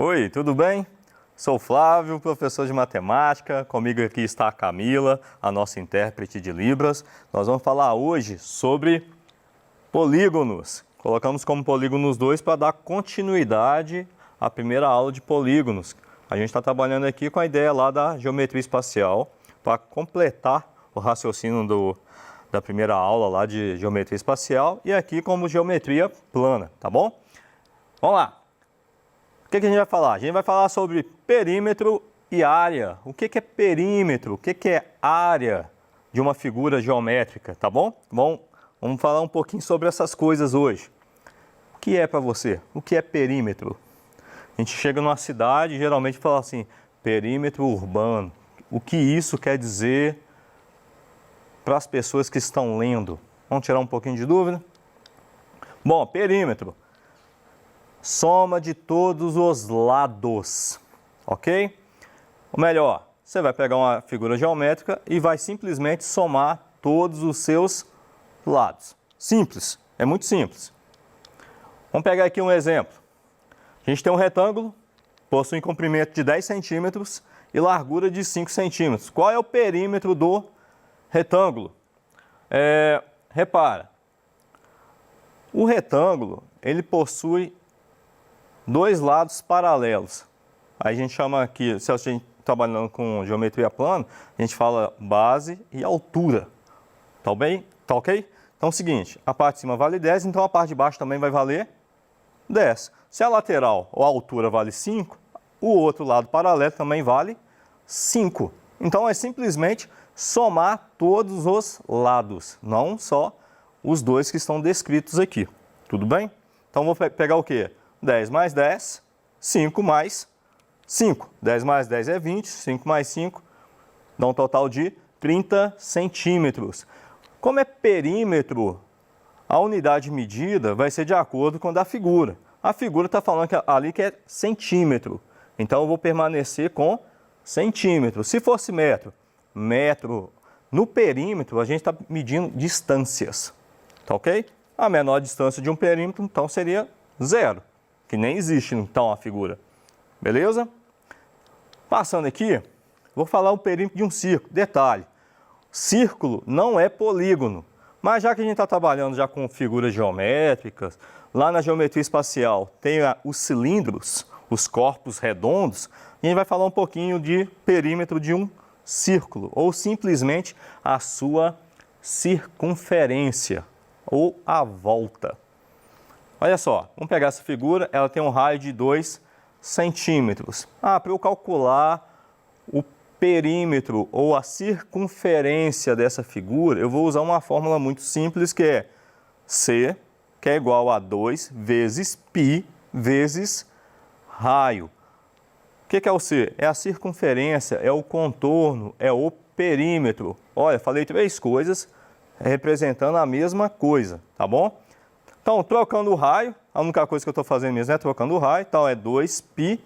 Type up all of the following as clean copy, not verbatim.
Oi, tudo bem? Sou Flávio, professor de matemática. Comigo aqui está a Camila, a nossa intérprete de Libras. Nós vamos falar hoje sobre polígonos. Colocamos como polígonos 2 para dar continuidade à primeira aula de polígonos. A gente está trabalhando aqui com a ideia lá da geometria espacial para completar o raciocínio da primeira aula lá de geometria espacial e aqui como geometria plana, tá bom? Vamos lá. O que a gente vai falar? A gente vai falar sobre perímetro e área. O que é perímetro? O que é área de uma figura geométrica, tá bom? Vamos falar um pouquinho sobre essas coisas hoje. O que é para você? O que é perímetro? A gente chega numa cidade e geralmente fala assim, perímetro urbano. O que isso quer dizer para as pessoas que estão lendo? Vamos tirar um pouquinho de dúvida? Bom, perímetro. Soma de todos os lados, ok? Ou melhor, você vai pegar uma figura geométrica e vai simplesmente somar todos os seus lados. Simples, é muito simples. Vamos pegar aqui um exemplo. A gente tem um retângulo, possui comprimento de 10 centímetros e largura de 5 centímetros. Qual é o perímetro do retângulo? Repara, o retângulo ele possui dois lados paralelos. Aí a gente chama aqui, se a gente está trabalhando com geometria plana, a gente fala base e altura. Tá bem? Tá ok? Então é o seguinte, a parte de cima vale 10, então a parte de baixo também vai valer 10. Se a lateral ou a altura vale 5, o outro lado paralelo também vale 5. Então é simplesmente somar todos os lados, não só os dois que estão descritos aqui. Tudo bem? Então vou pegar o quê? 10 mais 10, 5 mais 5. 10 mais 10 é 20, 5 mais 5 dá um total de 30 centímetros. Como é perímetro, a unidade medida vai ser de acordo com a da figura. A figura está falando ali que é centímetro, então eu vou permanecer com centímetro. Se fosse metro, no perímetro a gente está medindo distâncias, tá ok? A menor distância de um perímetro então seria 0. Que nem existe, então, a figura. Beleza? Passando aqui, vou falar o perímetro de um círculo. Detalhe, círculo não é polígono. Mas já que a gente está trabalhando já com figuras geométricas, lá na geometria espacial tem os cilindros, os corpos redondos, e a gente vai falar um pouquinho de perímetro de um círculo, ou simplesmente a sua circunferência, ou a volta. Olha só, vamos pegar essa figura, ela tem um raio de 2 centímetros. Para eu calcular o perímetro ou a circunferência dessa figura, eu vou usar uma fórmula muito simples que é C, que é igual a 2 vezes π vezes raio. O que é o C? É a circunferência, é o contorno, é o perímetro. Olha, falei 3 coisas representando a mesma coisa, tá bom? Então, trocando o raio, a única coisa que eu estou fazendo mesmo é trocando o raio, então é 2π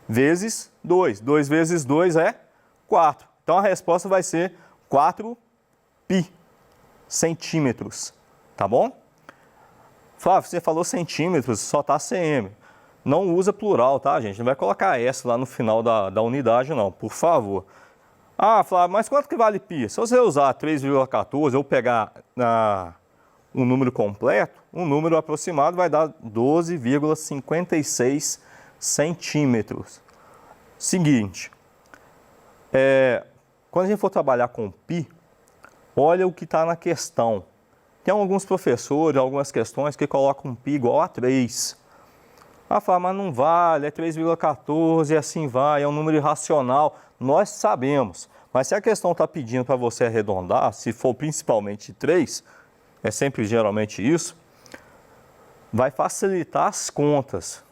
vezes 2. 2 vezes 2 é 4. Então, a resposta vai ser 4π centímetros, tá bom? Flávio, você falou centímetros, só está cm. Não usa plural, tá, gente? Não vai colocar S lá no final da unidade, não, por favor. Flávio, mas quanto que vale π? Se você usar 3,14 ou pegar um número completo, um número aproximado vai dar 12,56 centímetros. Seguinte, quando a gente for trabalhar com π, olha o que está na questão. Tem alguns professores, algumas questões que colocam π igual a 3. Fala, mas não vale, é 3,14 e assim vai, é um número irracional. Nós sabemos, mas se a questão está pedindo para você arredondar, se for principalmente 3, é sempre geralmente isso, vai facilitar as contas.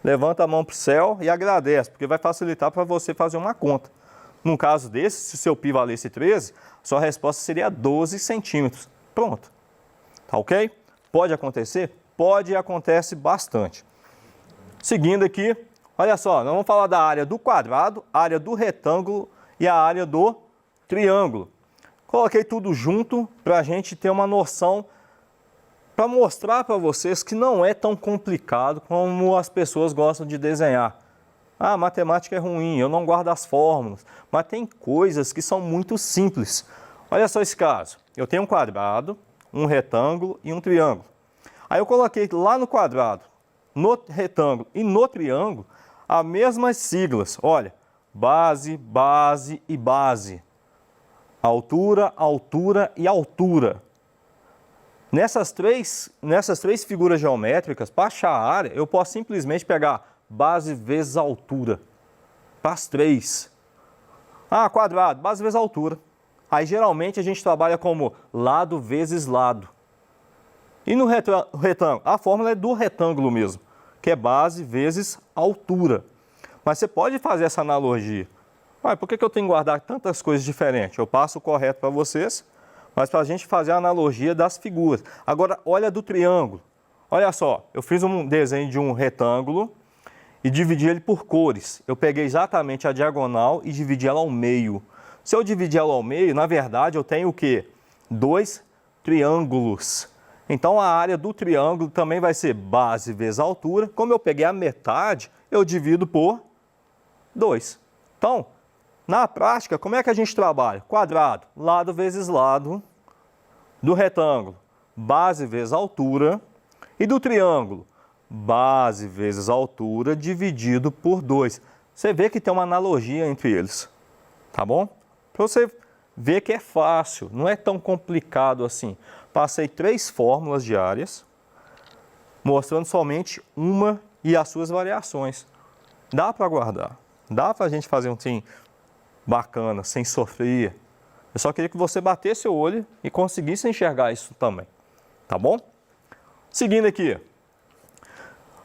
Levanta a mão para o céu e agradece, porque vai facilitar para você fazer uma conta. Num caso desse, se seu π valesse 13, sua resposta seria 12 centímetros. Pronto. Tá ok? Pode acontecer? Pode e acontece bastante. Seguindo aqui, olha só, nós vamos falar da área do quadrado, área do retângulo e a área do triângulo. Coloquei tudo junto para a gente ter uma noção para mostrar para vocês que não é tão complicado como as pessoas gostam de desenhar. Ah, matemática é ruim, eu não guardo as fórmulas, mas tem coisas que são muito simples. Olha só esse caso, eu tenho um quadrado, um retângulo e um triângulo. Aí eu coloquei lá no quadrado, no retângulo e no triângulo, as mesmas siglas. Olha, base, base e base. Altura, altura e altura. Nessas três figuras geométricas, para achar a área, eu posso simplesmente pegar base vezes altura. Para as três. Ah, quadrado, base vezes altura. Aí geralmente a gente trabalha como lado vezes lado. E no retângulo, a fórmula é do retângulo mesmo, que é base vezes altura. Mas você pode fazer essa analogia. Ah, por que eu tenho que guardar tantas coisas diferentes? Eu passo o correto para vocês, mas para a gente fazer a analogia das figuras. Agora, olha do triângulo. Olha só, eu fiz um desenho de um retângulo e dividi ele por cores. Eu peguei exatamente a diagonal e dividi ela ao meio. Se eu dividir ela ao meio, na verdade, eu tenho o quê? 2 triângulos. Então, a área do triângulo também vai ser base vezes altura. Como eu peguei a metade, eu divido por 2. Então, na prática, como é que a gente trabalha? Quadrado, lado vezes lado. Do retângulo, base vezes altura. E do triângulo, base vezes altura dividido por 2. Você vê que tem uma analogia entre eles, tá bom? Para você ver que é fácil, não é tão complicado assim. Passei 3 fórmulas de áreas, mostrando somente uma e as suas variações. Dá para guardar, dá para a gente fazer um assim bacana, sem sofrer. Eu só queria que você batesse o olho e conseguisse enxergar isso também, tá bom? Seguindo aqui,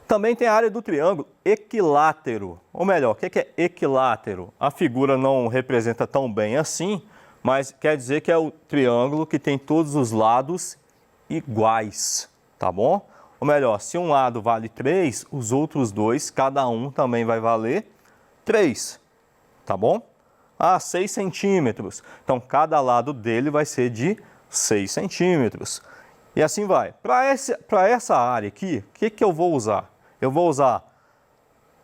também tem a área do triângulo equilátero, ou melhor, o que é equilátero? A figura não representa tão bem assim, mas quer dizer que é o triângulo que tem todos os lados iguais, tá bom? Ou melhor, se um lado vale 3, os outros dois, cada um também vai valer 3, tá bom? Ah, 6 centímetros, então cada lado dele vai ser de 6 centímetros. E assim vai. Para essa área aqui, o que eu vou usar? Eu vou usar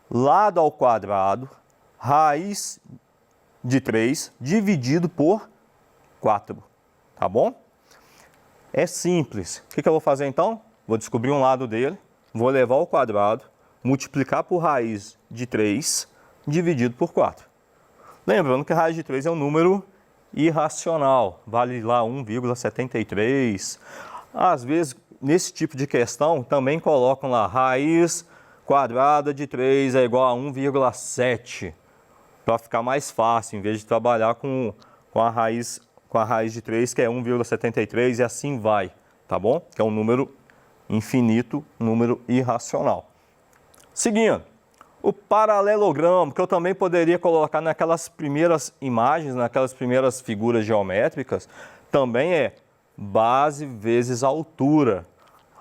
lado ao quadrado, raiz de 3, dividido por 4, tá bom? É simples. O que eu vou fazer então? Vou descobrir um lado dele, vou levar ao quadrado, multiplicar por raiz de 3, dividido por 4. Lembrando que a raiz de 3 é um número irracional, vale lá 1,73. Às vezes, nesse tipo de questão, também colocam lá raiz quadrada de 3 é igual a 1,7, para ficar mais fácil, em vez de trabalhar com a raiz de 3, que é 1,73, e assim vai, tá bom? Que é um número infinito, um número irracional. Seguindo, o paralelogramo, que eu também poderia colocar naquelas primeiras imagens, naquelas primeiras figuras geométricas, também é base vezes altura.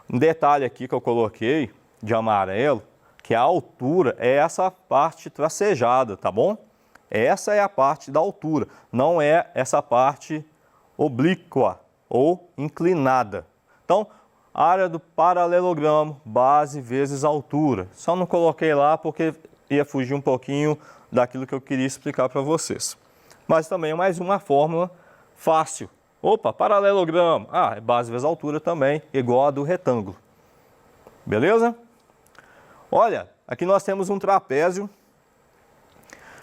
Um detalhe aqui que eu coloquei de amarelo, que a altura é essa parte tracejada, tá bom? Essa é a parte da altura, não é essa parte oblíqua ou inclinada. Então, área do paralelogramo, base vezes altura. Só não coloquei lá porque ia fugir um pouquinho daquilo que eu queria explicar para vocês. Mas também é mais uma fórmula fácil. Opa, paralelogramo. Ah, é base vezes altura também, igual a do retângulo. Beleza? Olha, aqui nós temos um trapézio.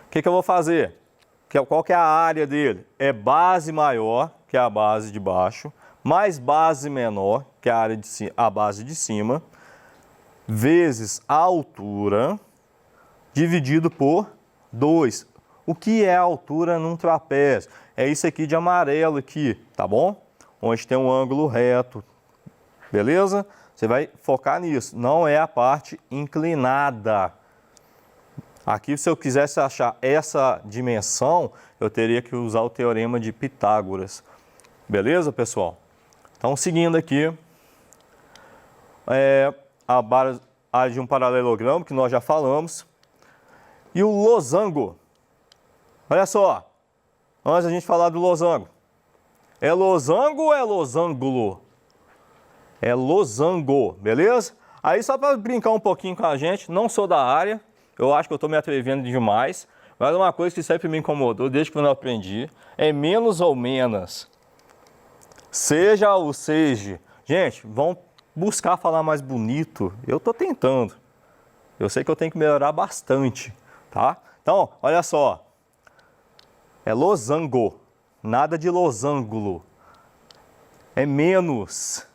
O que eu vou fazer? Qual que é a área dele? É base maior, que é a base de baixo, mais base menor, que é a base de cima, vezes a altura, dividido por 2. O que é a altura num trapézio? É isso aqui de amarelo aqui, tá bom? Onde tem um ângulo reto, beleza? Você vai focar nisso, não é a parte inclinada. Aqui, se eu quisesse achar essa dimensão, eu teria que usar o teorema de Pitágoras. Beleza, pessoal? Então, seguindo aqui, a área de um paralelogramo, que nós já falamos, e o losango. Olha só, antes da gente falar do losango, é losango ou é losangulo? É losango, beleza? Aí só para brincar um pouquinho com a gente, não sou da área, eu acho que eu estou me atrevendo demais, mas uma coisa que sempre me incomodou, desde que eu não aprendi, é menos ou menos. Seja ou seja. Gente, vão buscar falar mais bonito. Eu estou tentando. Eu sei que eu tenho que melhorar bastante, tá? Então, olha só. É losango, nada de losango. É menos.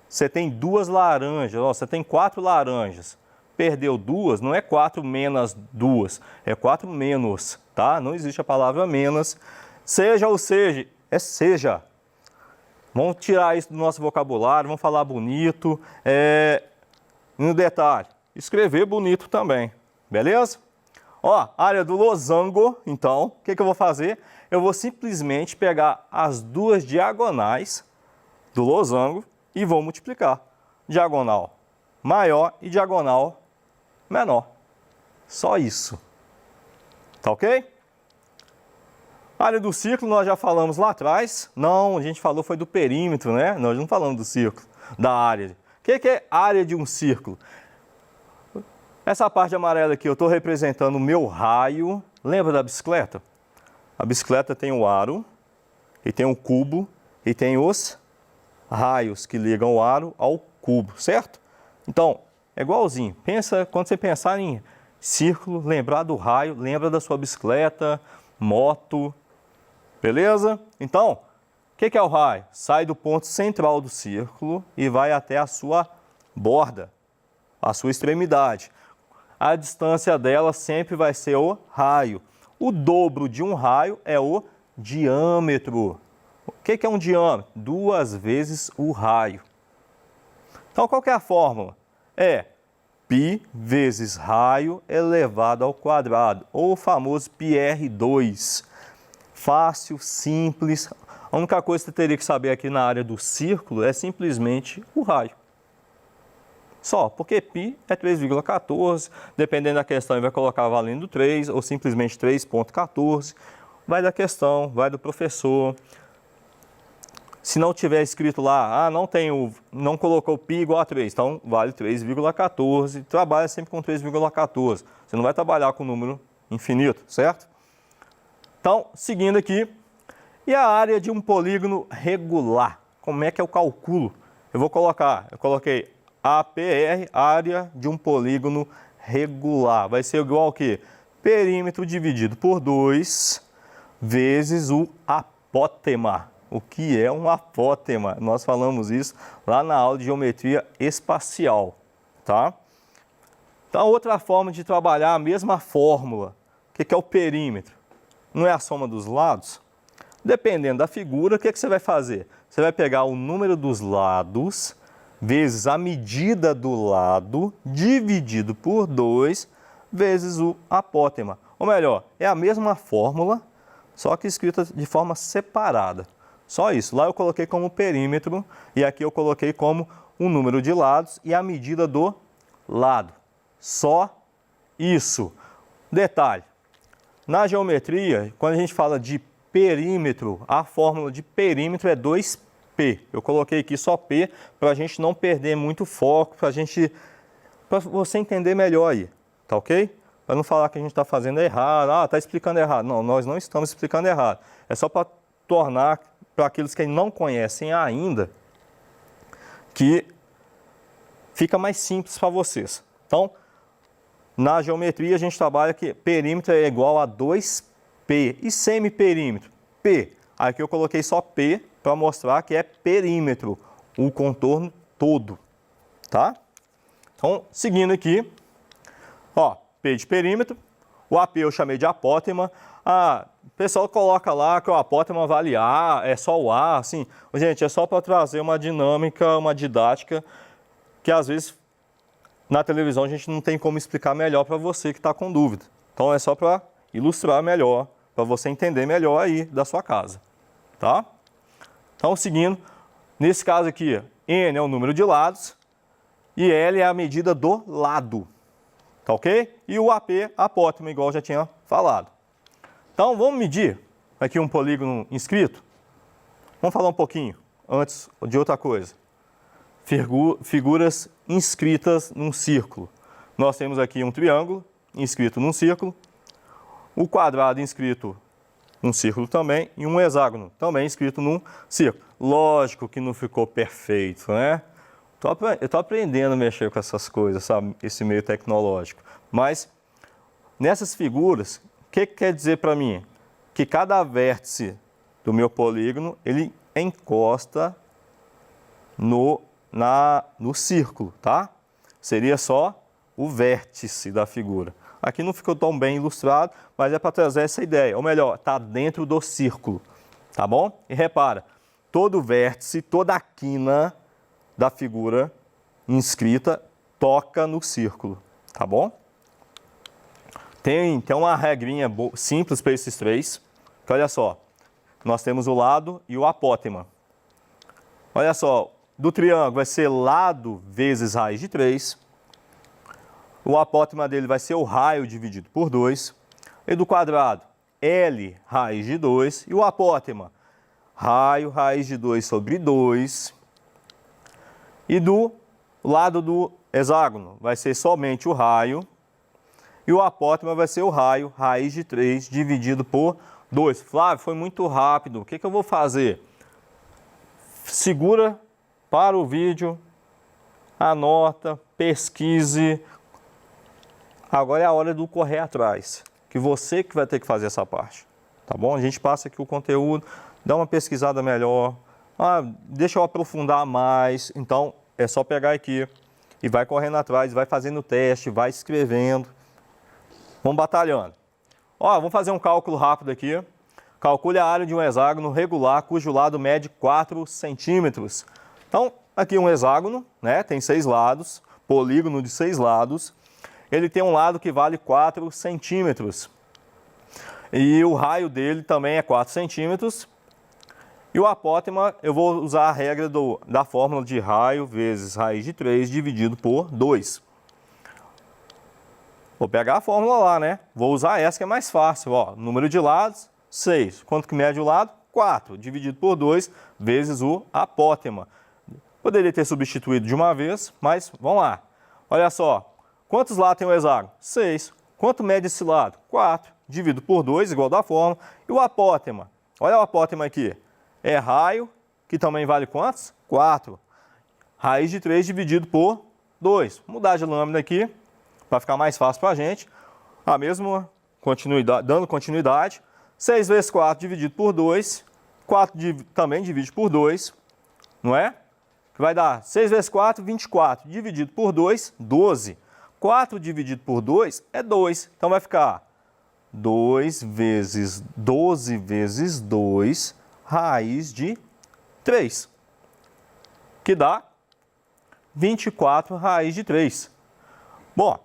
Você tem 2 laranjas, ó, você tem 4 laranjas. Perdeu 2, não é 4 menos 2, é 4 menos, tá? Não existe a palavra menos. Seja ou seja, é seja. Vamos tirar isso do nosso vocabulário, vamos falar bonito. No detalhe, escrever bonito também, beleza? Ó, área do losango, então, o que eu vou fazer? Eu vou simplesmente pegar as 2 diagonais do losango e vou multiplicar. Diagonal maior e diagonal menor. Só isso. Tá ok? Área do círculo nós já falamos lá atrás. Não, a gente falou foi do perímetro, né? Nós não falamos do círculo, da área. O que é área de um círculo? Essa parte amarela aqui eu estou representando o meu raio. Lembra da bicicleta? A bicicleta tem o aro, e tem o cubo, e tem os raios que ligam o aro ao cubo, certo? Então, é igualzinho. Pensa, quando você pensar em círculo, lembrar do raio, lembra da sua bicicleta, moto, beleza? Então, o que é o raio? Sai do ponto central do círculo e vai até a sua borda, a sua extremidade. A distância dela sempre vai ser o raio. O dobro de um raio é o diâmetro. O que é um diâmetro? 2 vezes o raio. Então, qual que é a fórmula? É π vezes raio elevado ao quadrado, ou o famoso πr2. Fácil, simples. A única coisa que você teria que saber aqui na área do círculo é simplesmente o raio. Só, porque π é 3,14, dependendo da questão, ele vai colocar valendo 3 ou simplesmente 3,14. Vai da questão, vai do professor. Se não tiver escrito lá, não colocou π igual a 3, então vale 3,14. Trabalha sempre com 3,14. Você não vai trabalhar com número infinito, certo? Então, seguindo aqui, e a área de um polígono regular? Como é que eu calculo? Eu coloquei APR, área de um polígono regular. Vai ser igual ao quê? Perímetro dividido por 2 vezes o apótema. O que é um apótema? Nós falamos isso lá na aula de geometria espacial, tá? Então, outra forma de trabalhar a mesma fórmula. O que é o perímetro? Não é a soma dos lados? Dependendo da figura, o que você vai fazer? Você vai pegar o número dos lados vezes a medida do lado dividido por 2 vezes o apótema. Ou melhor, é a mesma fórmula, só que escrita de forma separada. Só isso. Lá eu coloquei como perímetro e aqui eu coloquei como o número de lados e a medida do lado. Só isso. Detalhe, na geometria, quando a gente fala de perímetro, a fórmula de perímetro é 2π. Eu coloquei aqui só P para a gente não perder muito foco, para você entender melhor aí, tá ok? Para não falar que a gente está fazendo errado, está explicando errado. Não, nós não estamos explicando errado. É só para tornar, para aqueles que não conhecem ainda, que fica mais simples para vocês. Então, na geometria a gente trabalha que perímetro é igual a 2π. E semiperímetro? P. Aqui eu coloquei só P para mostrar que é perímetro, o contorno todo, tá? Então, seguindo aqui, ó, P de perímetro, o AP eu chamei de apótema. O pessoal coloca lá que o apótema vale A, é só o A, assim. Gente, é só para trazer uma dinâmica, uma didática, que às vezes na televisão a gente não tem como explicar melhor para você que está com dúvida. Então, é só para ilustrar melhor, para você entender melhor aí da sua casa, tá? Então, seguindo, nesse caso aqui, N é o número de lados e L é a medida do lado, tá ok? E o AP, apótema, igual eu já tinha falado. Então, vamos medir aqui um polígono inscrito? Vamos falar um pouquinho antes de outra coisa. figuras inscritas num círculo. Nós temos aqui um triângulo inscrito num círculo, o quadrado inscrito num círculo também e um hexágono também inscrito num círculo. Lógico que não ficou perfeito, né? Eu estou aprendendo a mexer com essas coisas, sabe? Esse meio tecnológico. Mas nessas figuras, o que quer dizer para mim? Que cada vértice do meu polígono, ele encosta no círculo, tá? Seria só o vértice da figura. Aqui não ficou tão bem ilustrado, mas é para trazer essa ideia. Ou melhor, está dentro do círculo, tá bom? E repara, todo vértice, toda a quina da figura inscrita toca no círculo, tá bom? Tem uma regrinha simples para esses três, que olha só, nós temos o lado e o apótema. Olha só, do triângulo vai ser lado vezes raiz de 3, o apótema dele vai ser o raio dividido por 2, e do quadrado, L raiz de 2, e o apótema, raio raiz de 2 sobre 2, e do lado do hexágono vai ser somente o raio, e o apótema vai ser o raio raiz de 3 dividido por 2. Flávio, foi muito rápido, o que eu vou fazer? Segura para o vídeo, anota, pesquise. Agora é a hora do correr atrás, que você que vai ter que fazer essa parte, tá bom? A gente passa aqui o conteúdo, dá uma pesquisada melhor, deixa eu aprofundar mais, então é só pegar aqui e vai correndo atrás, vai fazendo o teste, vai escrevendo, vamos batalhando. Vamos fazer um cálculo rápido aqui. Calcule a área de um hexágono regular cujo lado mede 4 centímetros. Então, aqui um hexágono, né? Tem 6 lados, polígono de 6 lados. Ele tem um lado que vale 4 centímetros. E o raio dele também é 4 centímetros. E o apótema, eu vou usar a regra da fórmula de raio vezes raiz de 3 dividido por 2. Vou pegar a fórmula lá, né? Vou usar essa que é mais fácil. Número de lados, 6. Quanto que mede o lado? 4. Dividido por 2 vezes o apótema. Poderia ter substituído de uma vez, mas vamos lá. Olha só. Quantos lados tem o hexágono? 6. Quanto mede esse lado? 4. Dividido por 2, igual da fórmula. E o apótema? Olha o apótema aqui. É raio, que também vale quantos? 4. Raiz de 3 dividido por 2. Vou mudar de lâmina aqui, para ficar mais fácil para a gente. A mesma continuidade, dando continuidade. 6 vezes 4 dividido por 2. 4 também divide por 2. Não é? Que vai dar 6 vezes 4, 24. Dividido por 2, 12. 4 dividido por 2 é 2. Então vai ficar 2 vezes 12 vezes 2, raiz de 3. Que dá 24 raiz de 3. Bom,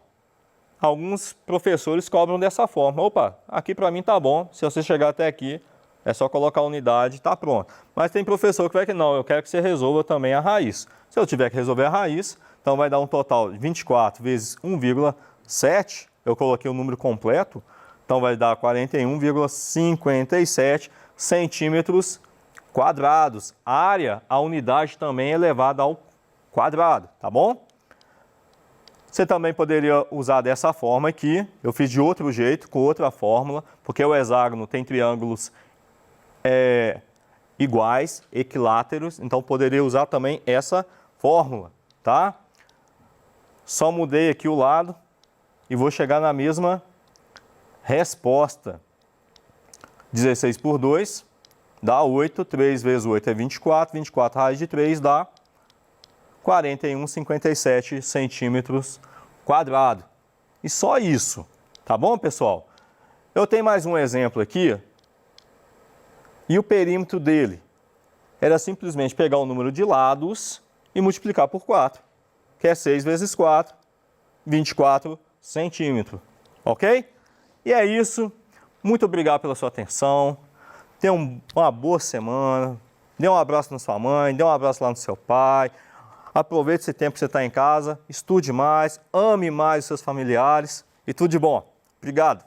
alguns professores cobram dessa forma. Opa, aqui para mim tá bom. Se você chegar até aqui, é só colocar a unidade e tá pronto. Mas tem professor que vai que não, eu quero que você resolva também a raiz. Se eu tiver que resolver a raiz, então vai dar um total de 24 vezes 1,7. Eu coloquei o número completo, então vai dar 41,57 centímetros quadrados. A área, a unidade também é elevada ao quadrado, tá bom? Você também poderia usar dessa forma aqui. Eu fiz de outro jeito, com outra fórmula, porque o hexágono tem triângulos iguais, equiláteros, então poderia usar também essa fórmula, tá? Só mudei aqui o lado e vou chegar na mesma resposta. 16 por 2 dá 8, 3 vezes 8 é 24, 24 raiz de 3 dá 41,57 centímetros quadrados. E só isso, tá bom, pessoal? Eu tenho mais um exemplo aqui. E o perímetro dele era simplesmente pegar o número de lados e multiplicar por 4, que é 6 vezes 4, 24 centímetros, ok? E é isso. Muito obrigado pela sua atenção. Tenha uma boa semana. Dê um abraço na sua mãe, dê um abraço lá no seu pai. Aproveite esse tempo que você está em casa, estude mais, ame mais os seus familiares e tudo de bom. Obrigado.